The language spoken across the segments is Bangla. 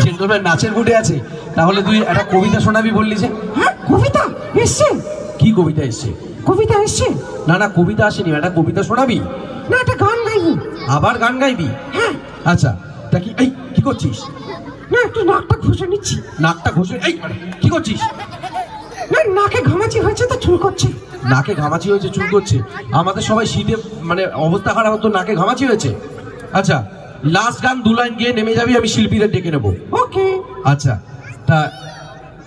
জেন্টলম্যান নাচের মুডে আছে। তাহলে তুই একটা কবিতা শোনাবি বললি যে? হ্যাঁ, কবিতা এসছে। কি কবিতা এসছে? কবিতা এসছে। না না, কবিতা আসেনি, একটা কবিতা শোনাবি? না, একটা গান গাইবো। আবার গান গাইবি? হ্যাঁ। আচ্ছা, তা কি এই কি করছিস? না, একটু নাকটা ঘষে নিচ্ছি। নাকটা ঘষে এই কি করছিস? না, নাকে ঘামাচি হয়েছে তো চুল করছে। নাকে ঘামাচি হয়েছে, চুল করছে? আমাদের সবাই শীতে মানে অবস্থা খারাপ, তো নাকে ঘামাচি হয়েছে। আচ্ছা, লাস্ট গান 2 লাইন গিয়ে নেমে যাবি, আমি শিল্পীদের ডেকে নেবো। ওকে। আচ্ছা, তা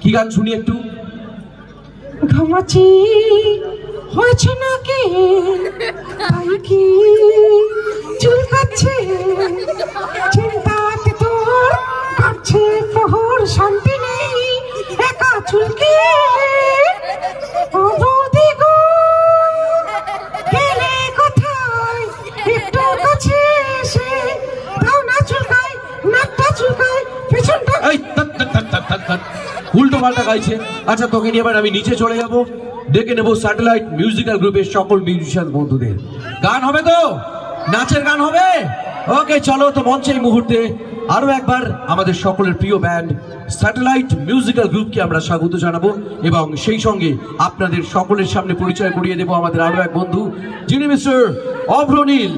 কি গান শুনি একটু? ঘামাচি হয়েছে নাকি, তাই কি চুলকাচ্ছে, চিন্তাতে তোর কাটছে প্রহর, শান্তি নেই একা চুলকে। ও বৌদি গো, গেলে কোথায়, একটু কাছে এসে দাও না চুলকায়, নাকটা চুলকায়, পেছনটা। এই উল্টো পাল্টা গাইছে। আচ্ছা, তোকে নিয়ে এবার আমি নিচে চলে যাব, ডেকে নেবো স্যাটেলাইট মিউজিক্যাল গ্রুপের সকল মিউজিশিয়ান বন্ধুদের। গান হবে তো? নাচের গান হবে? ওকে, চলো তো মঞ্চে এই মুহূর্তে আরো একবার আমাদের সকলের প্রিয় ব্যান্ড স্যাটেলাইট মিউজিক্যাল গ্রুপকে আমরা স্বাগত জানাবো, এবং সেই সঙ্গে আপনাদের সকলের সামনে পরিচয় করিয়ে দেবো আমাদের আরো এক বন্ধু, যিনি মিস্টার অভ্র নীল।